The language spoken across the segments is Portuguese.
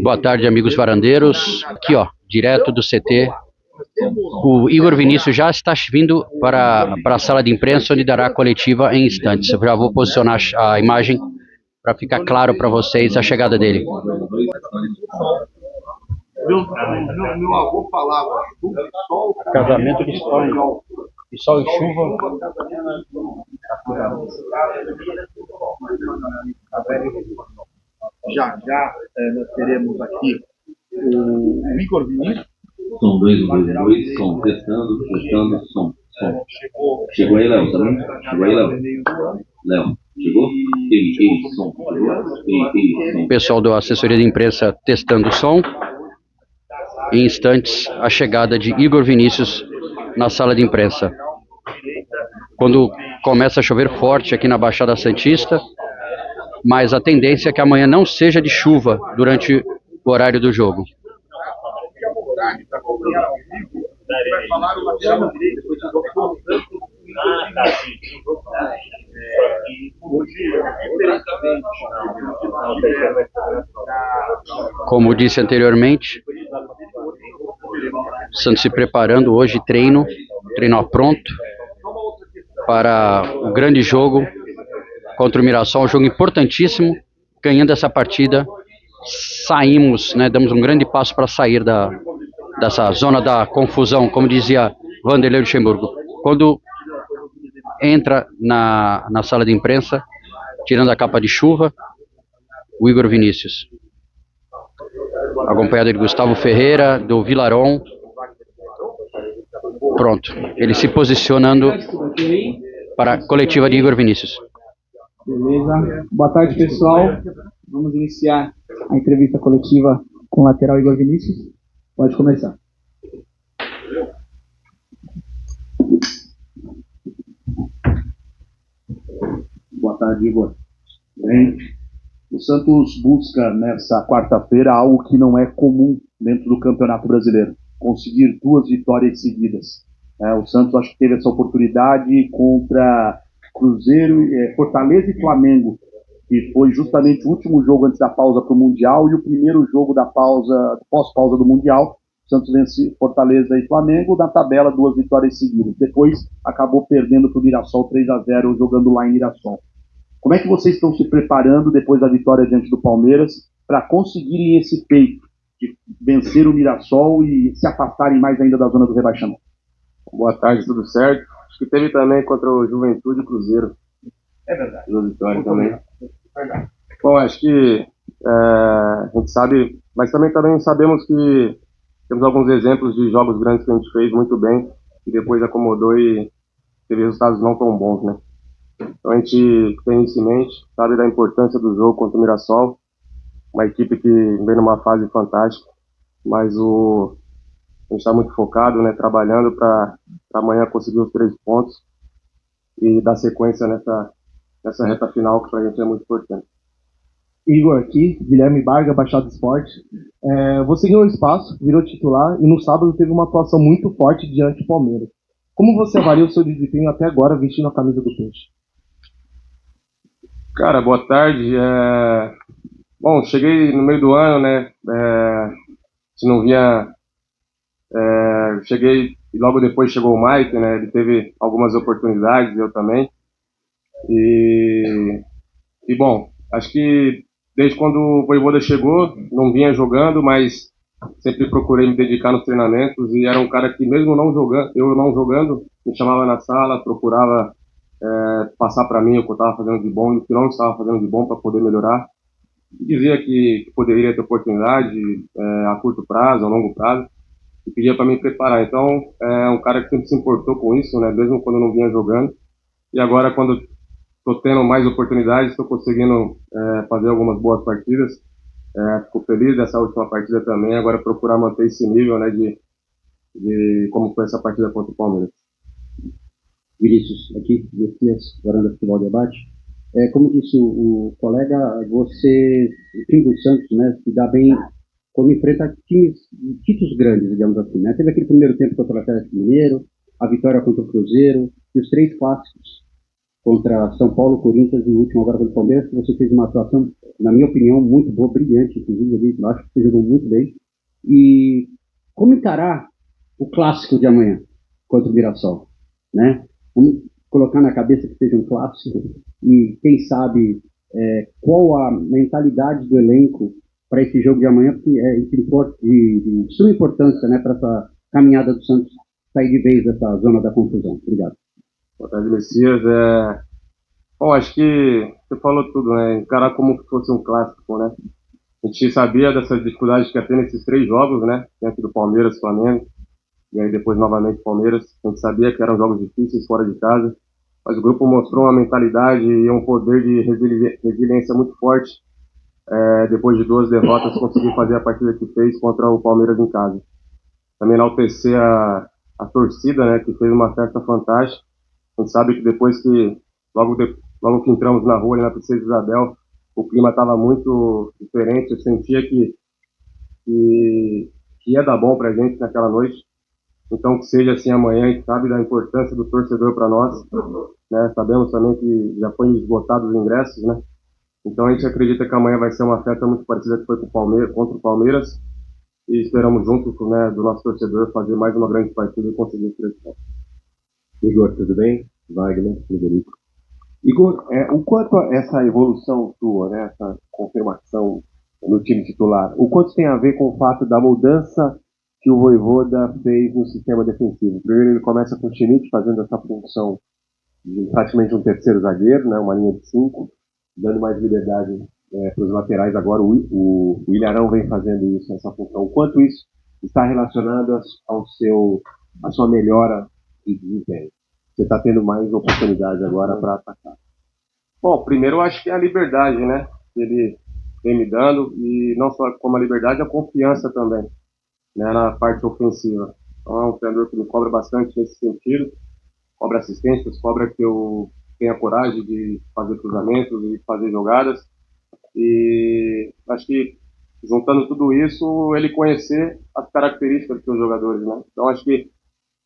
Boa tarde, amigos varandeiros. Aqui, ó, direto do CT. O Igor Vinícius já está vindo para a sala de imprensa, onde dará a coletiva em instantes. Eu já vou posicionar a imagem para ficar claro para vocês a chegada dele. Meu avô falava: Casamento de sonho. E sol e chuva. Já nós teremos aqui o Igor Vinícius. Som 2, som, testando, som. Chegou aí, Léo, também? Chegou aí, Léo? Léo, chegou? Som. Som. Pessoal da assessoria de imprensa testando o som. Em instantes, a chegada de Igor Vinícius na sala de imprensa. Quando começa a chover forte aqui na Baixada Santista, mas a tendência é que amanhã não seja de chuva durante o horário do jogo. Como disse anteriormente, Santos se preparando hoje, treino pronto para o grande jogo contra o Mirassol, um jogo importantíssimo. Ganhando essa partida, saímos, né, damos um grande passo para sair dessa zona da confusão, como dizia Vanderlei Luxemburgo. Quando entra na sala de imprensa, tirando a capa de chuva, o Igor Vinícius, acompanhado de Gustavo Ferreira, do Vilaron. Pronto, ele se posicionando para a coletiva de Igor Vinícius. Beleza. Boa tarde, pessoal. Vamos iniciar a entrevista coletiva com o lateral Igor Vinícius. Pode começar. Boa tarde, Igor. Bem, o Santos busca nessa quarta-feira algo que não é comum dentro do Campeonato Brasileiro: conseguir 2 vitórias seguidas. O Santos acho que teve essa oportunidade contra Cruzeiro, Fortaleza e Flamengo, que foi justamente o último jogo antes da pausa para o Mundial e o primeiro jogo da pós-pausa do Mundial. O Santos vence Fortaleza e Flamengo, na tabela 2 vitórias seguidas. Depois acabou perdendo para o Mirassol 3-0, jogando lá em Mirassol. Como é que vocês estão se preparando depois da vitória diante do Palmeiras para conseguirem esse feito de vencer o Mirassol e se afastarem mais ainda da zona do rebaixamento? Boa tarde, tudo certo? Acho que teve também contra o Juventude e Cruzeiro. É verdade. 2 vitórias também. Bom, acho que a gente sabe, mas também sabemos que temos alguns exemplos de jogos grandes que a gente fez muito bem e depois acomodou e teve resultados não tão bons, né? Então a gente tem isso em mente, sabe da importância do jogo contra o Mirassol, uma equipe que vem numa fase fantástica, mas a gente está muito focado, né, trabalhando para amanhã conseguir os 3 pontos e dar sequência nessa reta final, que para a gente é muito importante. Igor aqui, Guilherme Barga, Baixada Esporte. Você ganhou espaço, virou titular e no sábado teve uma atuação muito forte diante do Palmeiras. Como você avalia o seu desempenho até agora vestindo a camisa do Peixe? Cara, boa tarde. Bom, cheguei no meio do ano, né? Se não vinha... cheguei e logo depois chegou o Mike, né? Ele teve algumas oportunidades, eu também. E bom, acho que desde quando o Vojvoda chegou, não vinha jogando, mas sempre procurei me dedicar nos treinamentos e era um cara que mesmo eu não jogando, me chamava na sala, procurava passar para mim o que eu estava fazendo de bom e o que não estava fazendo de bom para poder melhorar. Dizia que poderia ter oportunidade a curto prazo, a longo prazo, e pedia para me preparar. Então, é um cara que sempre se importou com isso, né, mesmo quando eu não vinha jogando. E agora, quando estou tendo mais oportunidades, estou conseguindo fazer algumas boas partidas. Fico feliz dessa última partida também. Agora procurar manter esse nível, né, de como foi essa partida contra o Palmeiras. Vinícius, aqui, Messias, Varanda Futebol Debate. Como disse o colega, você, o time do Santos, né, se dá bem quando enfrenta títulos grandes, digamos assim, né? Teve aquele primeiro tempo contra o Atlético Mineiro, a vitória contra o Cruzeiro e os 3 clássicos contra São Paulo, Corinthians e o último agora contra o Palmeiras, que você fez uma atuação, na minha opinião, muito boa, brilhante, inclusive, eu acho que você jogou muito bem. E como encarar o clássico de amanhã contra o Mirassol, né? Vamos colocar na cabeça que seja um clássico e quem sabe qual a mentalidade do elenco para esse jogo de amanhã, porque é de suma importância, né, para essa caminhada do Santos sair de vez dessa zona da confusão. Obrigado. Boa tarde, Messias. Bom, acho que você falou tudo, né? Encarar como se fosse um clássico, né? A gente sabia dessas dificuldades que ia ter nesses 3 jogos, né? Diante do Palmeiras, Flamengo, e aí depois novamente Palmeiras. A gente sabia que eram jogos difíceis fora de casa, mas o grupo mostrou uma mentalidade e um poder de resiliência muito forte. Depois de 2 derrotas, conseguiu fazer a partida que fez contra o Palmeiras em casa. Também enaltecer a torcida, né? Que fez uma festa fantástica. A gente sabe que depois que, logo que entramos na rua, ali na Princesa Isabel, o clima estava muito diferente. Eu sentia que ia dar bom pra gente naquela noite. Então, que seja assim amanhã, a gente sabe da importância do torcedor para nós, né? Sabemos também que já foi esgotados os ingressos, né? Então, a gente acredita que amanhã vai ser uma festa muito parecida que foi com o Palmeiras, contra o Palmeiras, e esperamos juntos, né, do nosso torcedor fazer mais uma grande partida e conseguir o 3 pontos. Igor, tudo bem? Wagner, Frederico. Igor, o quanto essa evolução sua, né, essa confirmação no time titular, o quanto tem a ver com o fato da mudança que o Vojvoda fez no sistema defensivo? Primeiro ele começa com o Schmidt fazendo essa função de praticamente um terceiro zagueiro, né, uma linha de 5, dando mais liberdade para os laterais. Agora o Ilharão vem fazendo isso, essa função. O quanto isso está relacionado à sua melhora de desempenho? Você está tendo mais oportunidade agora para atacar? Bom, primeiro eu acho que é a liberdade, né? Que ele vem me dando, e não só como a liberdade, a confiança também, né? Na parte ofensiva. Então é um treinador que me cobra bastante nesse sentido, cobra assistências, cobra que eu tenha coragem de fazer cruzamentos e fazer jogadas. E acho que juntando tudo isso, ele conhecer as características dos jogadores, né? Então acho que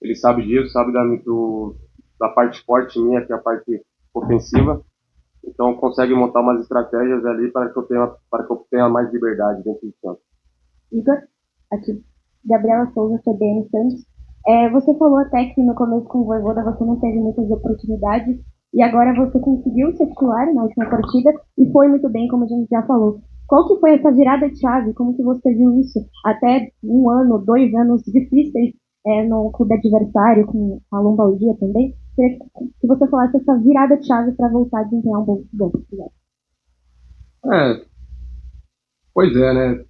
ele sabe disso, sabe da parte forte minha, que é a parte ofensiva. Então consegue montar umas estratégias ali para que eu tenha mais liberdade dentro do campo. Igor, aqui, Gabriela Souza, CBN Santos. Você falou até que no começo com o Vojvoda você não teve muitas oportunidades e agora você conseguiu ser titular na última partida e foi muito bem, como a gente já falou. Qual que foi essa virada de chave? Como que você viu isso? Até 1 ano, 2 anos difíceis no clube adversário, com a Lombardia também. Queria que você falasse essa virada de chave para voltar a desempenhar um bom futebol. Pois é, né?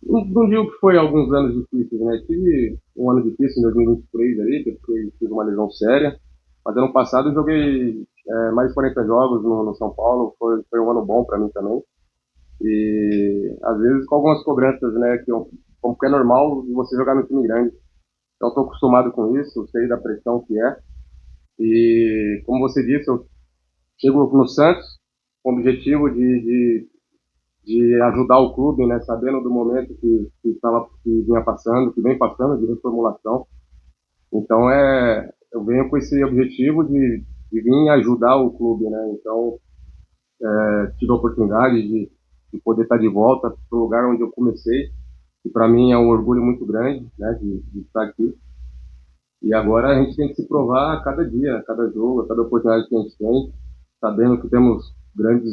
Não digo que foi alguns anos difíceis, né? Tive um ano difícil em 2023 ali, porque tive uma lesão séria. Mas ano passado eu joguei mais de 40 jogos no São Paulo. Foi um ano bom para mim também. E às vezes com algumas cobranças, né? Como que é normal de você jogar no time grande. Então estou acostumado com isso, sei da pressão que é. E como você disse, eu chego no Santos com o objetivo de ajudar o clube, né, sabendo do momento que vinha passando, que vem passando de reformulação. Então eu venho com esse objetivo de vir ajudar o clube, né? Então tive a oportunidade de poder estar de volta para o lugar onde eu comecei. E para mim é um orgulho muito grande, né, de estar aqui. E agora a gente tem que se provar a cada dia, a cada jogo, a cada oportunidade que a gente tem, sabendo que temos grandes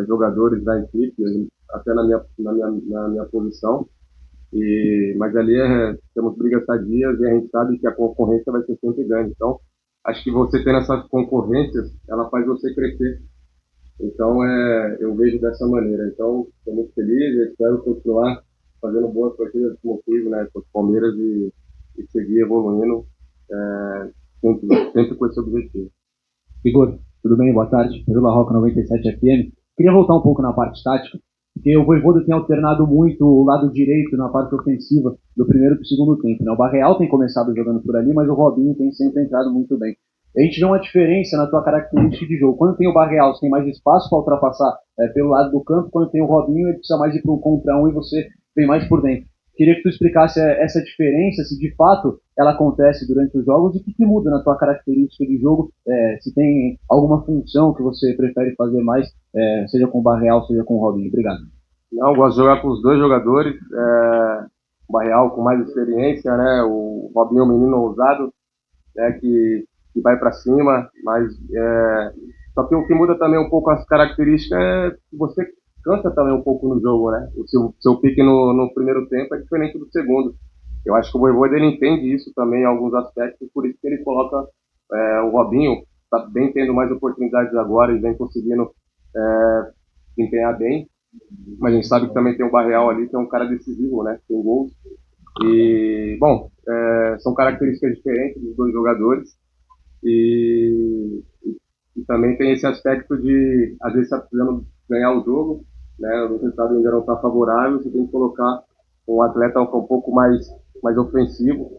jogadores da equipe, até na minha posição. Mas ali temos brigas sadias e a gente sabe que a concorrência vai ser sempre grande. Então, acho que você tendo essas concorrências, ela faz você crescer. Então, eu vejo dessa maneira. Então, estou muito feliz e espero continuar fazendo boas partidas como fiz, né, contra o Palmeiras e seguir evoluindo sempre com esse objetivo. Igor, tudo bem? Boa tarde. Pedro Larroca, 97 FM. Queria voltar um pouco na parte tática, porque o Vojvoda tem alternado muito o lado direito na parte ofensiva do primeiro para o segundo tempo, né? O Barreal tem começado jogando por ali, mas o Robinho tem sempre entrado muito bem. A gente vê uma diferença na tua característica de jogo. Quando tem o Barreal, você tem mais espaço para ultrapassar pelo lado do campo. Quando tem o Robinho, ele precisa mais ir para um contra um e você vem mais por dentro. Queria que tu explicasse essa diferença, se de fato ela acontece durante os jogos e o que muda na tua característica de jogo, se tem alguma função que você prefere fazer mais, seja com o Barreal, seja com o Robinho. Obrigado. Não, eu gosto de jogar com os dois jogadores, o Barreal com mais experiência, né, o Robinho é um menino ousado, né, que vai para cima, mas só que o que muda também um pouco as características é que você cansa também um pouco no jogo, né? O seu pique no primeiro tempo é diferente do segundo. Eu acho que o Vojvoda ele entende isso também em alguns aspectos, por isso que ele coloca o Robinho, está bem tendo mais oportunidades agora e vem conseguindo desempenhar bem, mas a gente sabe que também tem o Barreal ali, que é um cara decisivo, né? Tem gols. E, bom, são características diferentes dos dois jogadores e também tem esse aspecto de, às vezes, você está precisando ganhar o jogo, né? O resultado ainda não está favorável, você tem que colocar um atleta um pouco mais ofensivo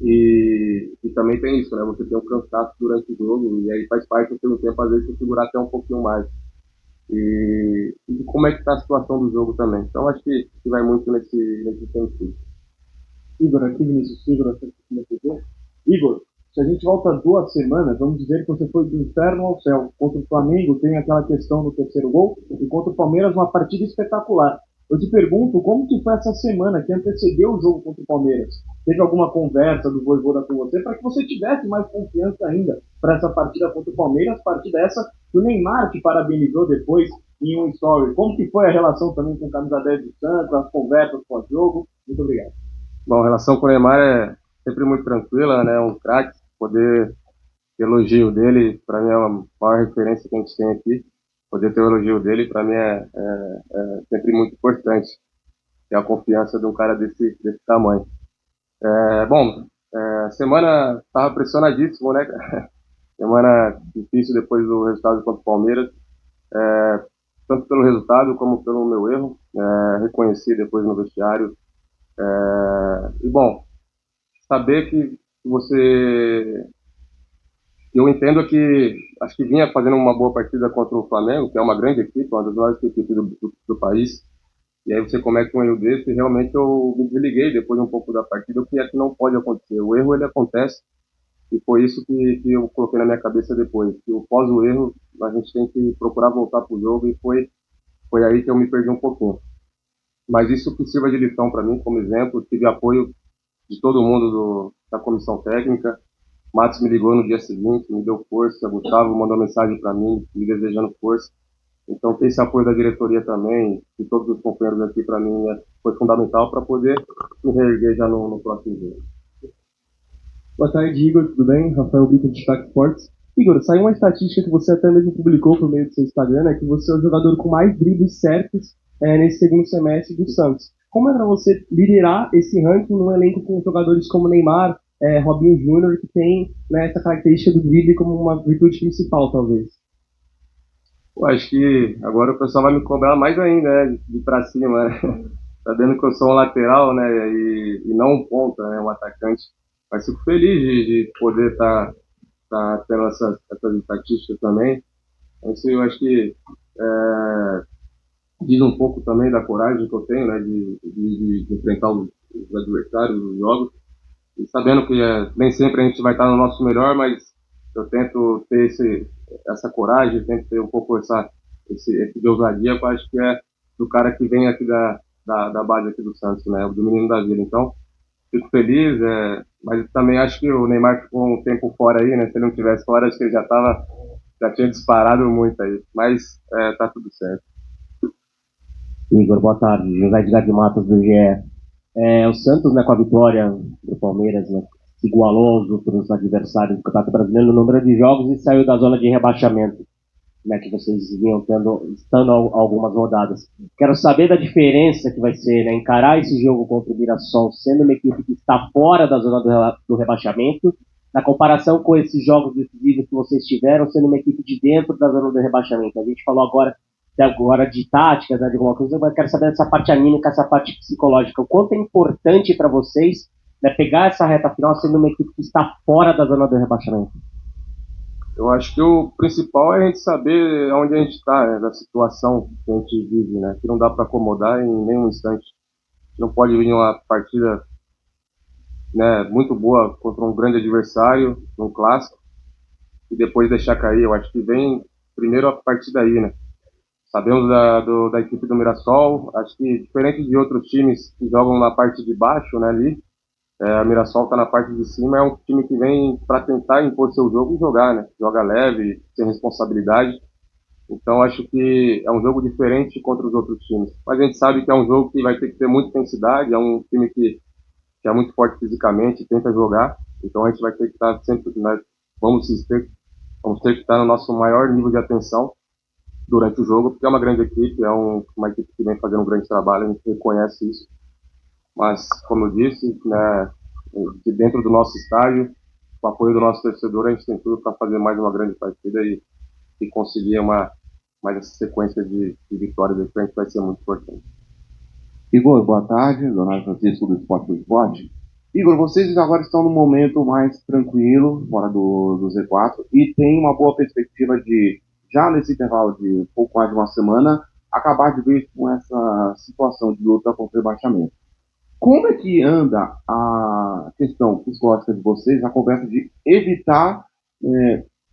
e também tem isso, né? Você tem um cansaço durante o jogo e aí faz parte do segundo tempo, às vezes, você segurar até um pouquinho mais. E como é que está a situação do jogo também. Então, acho que vai muito nesse sentido. Igor, aqui, Vinícius, Igor, se a gente volta 2 semanas, vamos dizer que você foi do inferno ao céu. Contra o Flamengo tem aquela questão do terceiro gol, e contra o Palmeiras uma partida espetacular. Eu te pergunto, como que foi essa semana que antecedeu o jogo contra o Palmeiras? Teve alguma conversa do Vojvoda com você para que você tivesse mais confiança ainda para essa partida contra o Palmeiras, partida essa que o Neymar te parabenizou depois em um story. Como que foi a relação também com o camisa 10 do Santos, as conversas pós-jogo? Muito obrigado. Bom, a relação com o Neymar é sempre muito tranquila, né? Um craque, poder ter elogio dele, para mim é a maior referência que a gente tem aqui. Poder ter o elogio dele, para mim é sempre muito importante. Ter a confiança de um cara desse tamanho. Bom, semana estava pressionadíssimo, né? Semana difícil depois do resultado contra o Palmeiras. Tanto pelo resultado como pelo meu erro. Reconheci depois no vestiário. E bom, saber que você... Eu entendo que acho que vinha fazendo uma boa partida contra o Flamengo, que é uma grande equipe, uma das maiores equipes do país, e aí você comete um erro desse, e realmente eu me desliguei depois um pouco da partida, o que é que não pode acontecer. O erro, ele acontece, e foi isso que eu coloquei na minha cabeça depois, que após o erro, a gente tem que procurar voltar para o jogo, e foi aí que eu me perdi um pouquinho. Mas isso que sirva de lição para mim, como exemplo, tive apoio de todo mundo da comissão técnica. Matos me ligou no dia seguinte, me deu força, Gustavo mandou mensagem para mim, me desejando força. Então, ter esse apoio da diretoria também, de todos os companheiros aqui, para mim, foi fundamental para poder me reerguer já no próximo jogo. Boa tarde, Igor, tudo bem? Rafael Brito, de Destaque Sports. Igor, saiu uma estatística que você até mesmo publicou por meio do seu Instagram, né, que você é o jogador com mais dribles certos nesse segundo semestre do Santos. Como é para você liderar esse ranking num elenco com jogadores como Neymar, Robinho Júnior, que tem, né, essa característica do drible como uma virtude principal, talvez? Eu acho que agora o pessoal vai me cobrar mais ainda, né, de ir para cima, né? Sabendo que eu sou um lateral, né, e não um ponta, né, um atacante. Mas fico feliz de poder estar tendo essas estatísticas também. Isso eu acho que diz um pouco também da coragem que eu tenho, né, de enfrentar os adversários, os jogos. E sabendo que nem sempre a gente vai estar no nosso melhor, mas eu tento ter essa coragem, tento ter um pouco esse de ousadia, que eu acho que é do cara que vem aqui da base aqui do Santos, né, do menino da Vila. Então, fico feliz, mas também acho que o Neymar ficou um tempo fora aí, né, se ele não tivesse fora, acho que ele já tinha disparado muito aí, mas tá tudo certo. Igor, boa tarde. José Edgar de Matos, do GE. O Santos, né, com a vitória do Palmeiras, né, igualou aos outros adversários do Campeonato Brasileiro no número de jogos e saiu da zona de rebaixamento, né, que vocês vinham estando algumas rodadas. Quero saber da diferença que vai ser, né, encarar esse jogo contra o Mirassol sendo uma equipe que está fora da zona do rebaixamento, na comparação com esses jogos decisivos que vocês tiveram, sendo uma equipe de dentro da zona do rebaixamento. A gente falou agora de táticas, né, de alguma coisa, mas eu quero saber dessa parte anímica, essa parte psicológica. O quanto é importante para vocês, né, pegar essa reta final sendo uma equipe que está fora da zona do rebaixamento? Eu acho que o principal é a gente saber onde a gente está, né, da situação que a gente vive, né, que não dá para acomodar em nenhum instante. não pode vir uma partida, né, muito boa contra um grande adversário, num clássico, e depois deixar cair. Eu acho que vem primeiro a partir daí, né? Sabemos da equipe do Mirassol, acho que diferente de outros times que jogam na parte de baixo, né, ali, a Mirassol está na parte de cima, é um time que vem para tentar impor seu jogo e jogar, né? Joga leve, sem responsabilidade. Então acho que é um jogo diferente contra os outros times. Mas a gente sabe que é um jogo que vai ter que ter muita intensidade, é um time que é muito forte fisicamente, tenta jogar. Então a gente vai ter que estar sempre, né, vamos ter que estar no nosso maior nível de atenção durante o jogo, porque é uma grande equipe, é uma equipe que vem fazendo um grande trabalho, a gente reconhece isso. Mas, como eu disse, né, de dentro do nosso estádio, com o apoio do nosso torcedor, a gente tem tudo para fazer mais uma grande partida e conseguir mais essa sequência de vitórias que a gente vai ser muito importante. Igor, boa tarde. Leonardo Francisco do Esporte do Esporte. Igor, vocês agora estão num momento mais tranquilo, fora do Z4, e tem uma boa perspectiva de, já nesse intervalo de pouco mais de uma semana, acabar de vez com essa situação de luta contra o rebaixamento. Como é que anda a questão psicológica de vocês, a conversa de evitar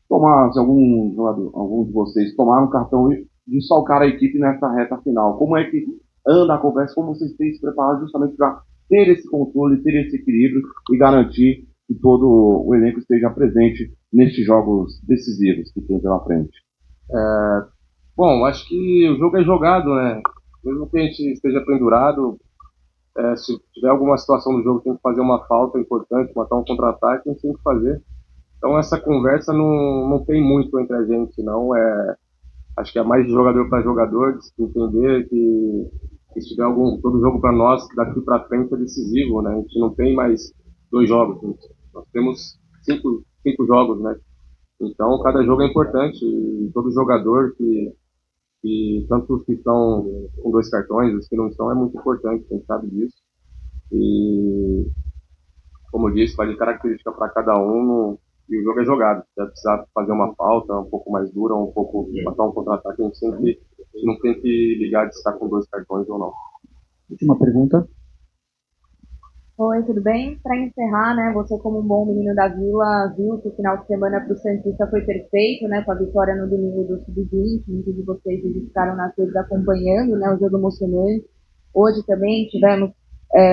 tomar, se alguns de vocês tomaram um cartão de salcar a equipe nessa reta final? Como é que anda a conversa? Como vocês têm se preparado justamente para ter esse controle, ter esse equilíbrio e garantir que todo o elenco esteja presente nestes jogos decisivos que tem pela frente? Bom, acho que o jogo é jogado, né? Mesmo que a gente esteja pendurado, se tiver alguma situação no jogo, tem que fazer uma falta importante, matar um contra-ataque, a gente tem que fazer. Então essa conversa não tem muito entre a gente, não. Acho que é mais de jogador para jogador, de entender que se tiver todo jogo para nós, daqui para frente é decisivo, né? A gente não tem mais 2 jogos, nós temos 5 jogos, né? Então cada jogo é importante e todo jogador tanto os que estão com 2 cartões, os que não estão, é muito importante, a gente sabe disso. E, como eu disse, vai de característica para cada um, e o jogo é jogado. Se precisar fazer uma falta um pouco mais dura, matar um contra-ataque, a gente não tem que ligar de estar com 2 cartões ou não. Última pergunta. Oi, tudo bem? Para encerrar, né, você como um bom menino da Vila, viu que o final de semana para o Santista foi perfeito, né, com a vitória no domingo do Sub-20, muitos de vocês ficaram nas redes acompanhando, né, o jogo emocionante. Hoje também tivemos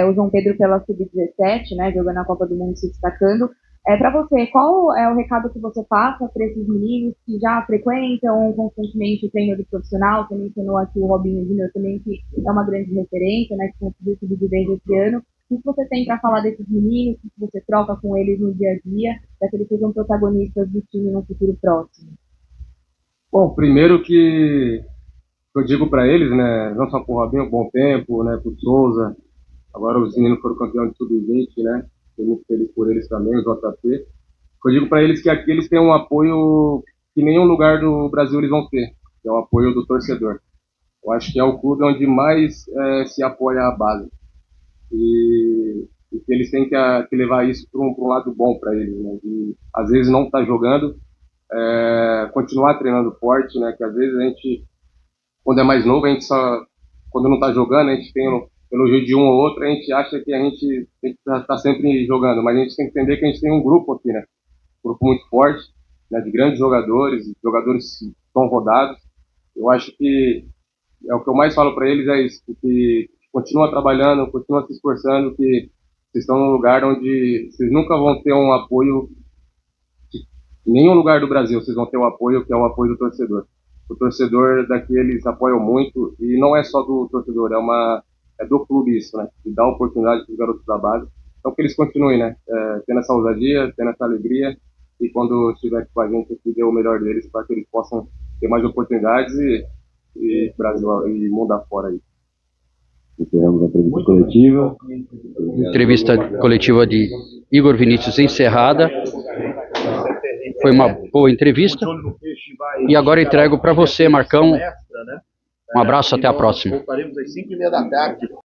o João Pedro pela Sub-17, né, jogando a Copa do Mundo, se destacando. Para você, qual é o recado que você passa para esses meninos que já frequentam constantemente o treino do profissional? Você mencionou aqui o Robinho Júnior também, que é uma grande referência, né, que conseguiu subir bem esse ano. O que você tem para falar desses meninos, o que você troca com eles no dia a dia, para que eles sejam protagonistas do time no futuro próximo? Bom, primeiro que eu digo para eles, né, não só para o Robinho, Bom Tempo, né, para o Souza, agora os meninos foram campeões de Sub-20, né, estou muito feliz por eles também, o JP. Eu digo para eles que aqui eles têm um apoio que nenhum lugar do Brasil eles vão ter, que é o apoio do torcedor. Eu acho que é o clube onde mais se apoia a base. E que eles têm que levar isso para um lado bom para eles, né? De, às vezes não estar jogando, continuar treinando forte, né? Que às vezes a gente, quando é mais novo, a gente quando não está jogando, a gente tem pelo jeito de um ou outro, a gente acha que a gente tem que estar sempre jogando, mas a gente tem que entender que a gente tem um grupo aqui, né? Um grupo muito forte, né? De grandes jogadores que estão rodados. Eu acho que o que eu mais falo para eles é isso, que continua trabalhando, continua se esforçando, que vocês estão num lugar onde vocês nunca vão ter um apoio, em nenhum lugar do Brasil vocês vão ter um apoio que é o apoio do torcedor. O torcedor daqui eles apoiam muito, e não é só do torcedor, é do clube isso, né? De dar oportunidade para os garotos da base. Então que eles continuem, né? Tendo essa ousadia, tendo essa alegria, e quando estiver com a gente aqui, dê o melhor deles para que eles possam ter mais oportunidades e Brasil e mundo afora aí. Encerramos a entrevista coletiva. Entrevista coletiva de Igor Vinícius encerrada. Foi uma boa entrevista. E agora entrego para você, Marcão. Um abraço, até a próxima. Voltaremos às 5h30 da tarde.